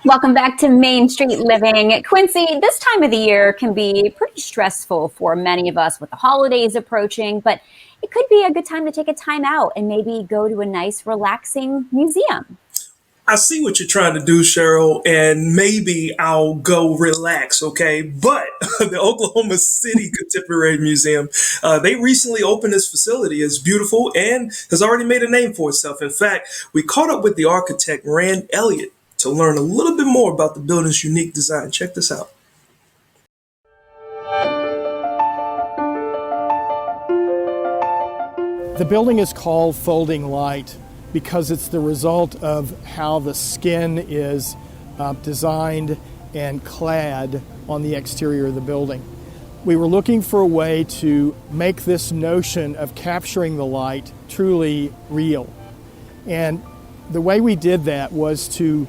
Welcome back to Main Street Living. Quincy, this time of the year can be pretty stressful for many of us with the holidays approaching, but it could be a good time to take a time out and maybe go to a nice, relaxing museum. I see what you're trying to do, Cheryl, and maybe I'll go relax, okay? But the Oklahoma City Contemporary Museum, they recently opened this facility. It's beautiful and has already made a name for itself. In fact, we caught up with the architect, Rand Elliott, to learn a little bit more about the building's unique design. Check this out. The building is called Folding Light because it's the result of how the skin is designed and clad on the exterior of the building. We were looking for a way to make this notion of capturing the light truly real. And the way we did that was to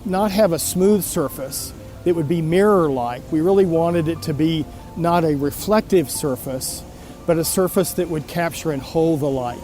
not have a smooth surface that would be mirror-like. We really wanted it to be not a reflective surface, but a surface that would capture and hold the light.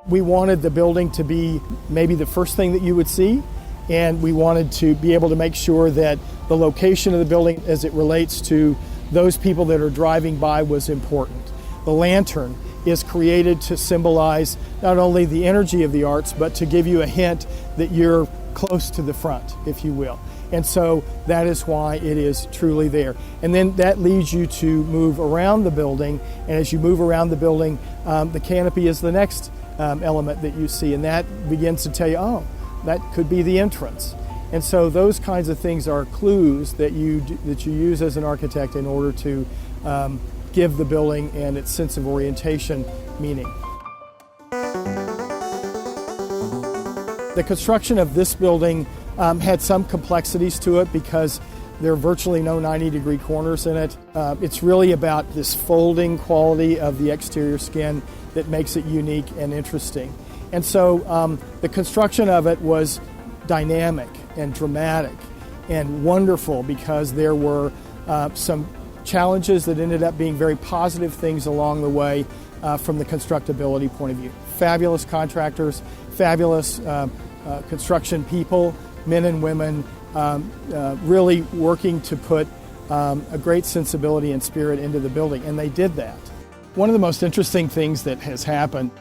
We wanted the building to be maybe the first thing that you would see, and we wanted to be able to make sure that the location of the building as it relates to those people that are driving by was important. The lantern is created to symbolize not only the energy of the arts, but to give you a hint that you're close to the front, if you will. And so that is why it is truly there. And then that leads you to move around the building, and as you move around the building, the canopy is the next element that you see, and that begins to tell you, oh, that could be the entrance. And so those kinds of things are clues that you use as an architect in order to give the building and its sense of orientation meaning. The construction of this building had some complexities to it because there are virtually no 90-degree corners in it. It's really about this folding quality of the exterior skin that makes it unique and interesting. And so the construction of it was dynamic and dramatic and wonderful because there were some challenges that ended up being very positive things along the way from the constructability point of view. Fabulous contractors, fabulous construction people, men and women, really working to put a great sensibility and spirit into the building, and they did that. One of the most interesting things that has happened,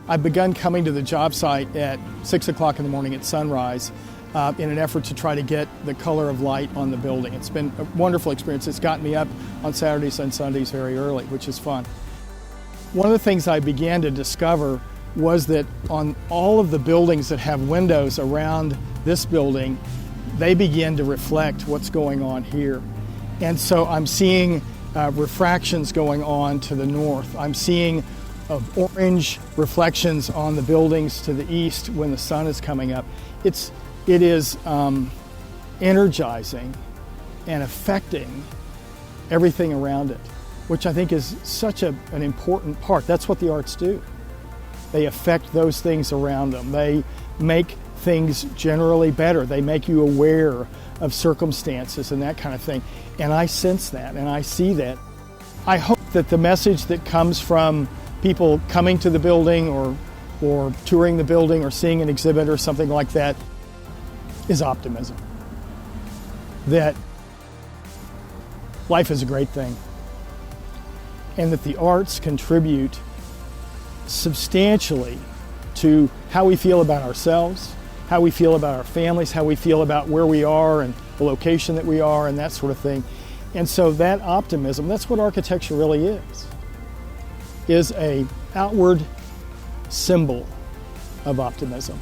I've begun coming to the job site at 6 o'clock in the morning at sunrise in an effort to try to get the color of light on the building. It's been a wonderful experience. It's gotten me up on Saturdays and Sundays very early, which is fun. One of the things I began to discover was that on all of the buildings that have windows around this building, they begin to reflect what's going on here. And so I'm seeing refractions going on to the north. I'm seeing orange reflections on the buildings to the east when the sun is coming up. It is energizing and affecting everything around it, which I think is such an important part. That's what the arts do. They affect those things around them. They make things generally better. They make you aware of circumstances and that kind of thing. And I sense that and I see that. I hope that the message that comes from people coming to the building or touring the building or seeing an exhibit or something like that is optimism. That life is a great thing and that the arts contribute substantially to how we feel about ourselves, how we feel about our families, how we feel about where we are and the location that we are and that sort of thing. And so that optimism, that's what architecture really is a outward symbol of optimism.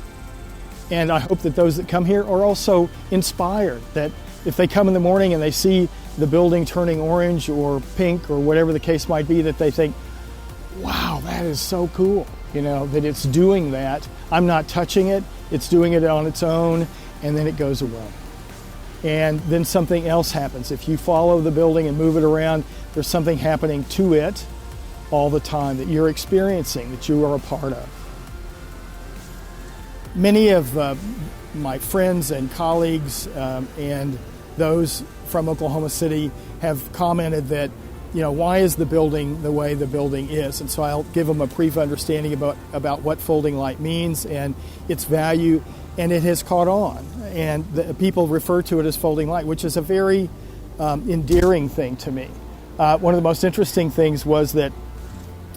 And I hope that those that come here are also inspired, that if they come in the morning and they see the building turning orange or pink or whatever the case might be, that they think, wow, that is so cool, that it's doing that. I'm not touching it, it's doing it on its own, and then it goes away. And then something else happens. If you follow the building and move it around, there's something happening to it all the time that you're experiencing, that you are a part of. Many of my friends and colleagues and those from Oklahoma City have commented that why is the building the way the building is? And so I'll give them a brief understanding about what folding light means and its value, and it has caught on. And people refer to it as folding light, which is a very endearing thing to me. One of the most interesting things was that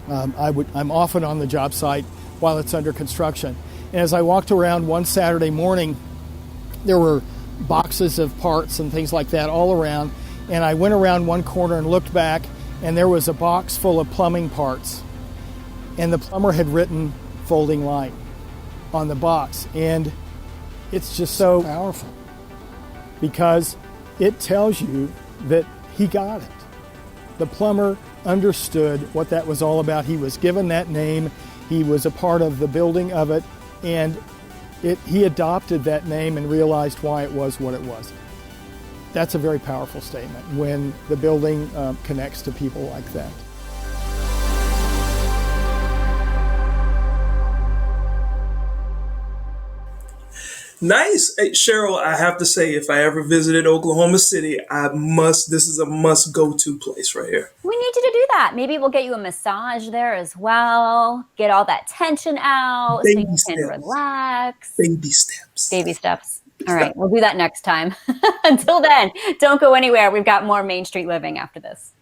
I'm often on the job site while it's under construction. And as I walked around one Saturday morning, there were boxes of parts and things like that all around. And I went around one corner and looked back, and there was a box full of plumbing parts. And the plumber had written folding light on the box. And it's just so powerful because it tells you that he got it. The plumber understood what that was all about. He was given that name. He was a part of the building of it. And he adopted that name and realized why it was what it was. That's a very powerful statement when the building connects to people like that. Nice. Hey, Cheryl, I have to say, if I ever visited Oklahoma City, this is a must go to place right here. We need you to do that. Maybe we'll get you a massage there as well. Get all that tension out so you can relax. Baby steps. Baby steps. All right. We'll do that next time. Until then, don't go anywhere. We've got more Main Street Living after this.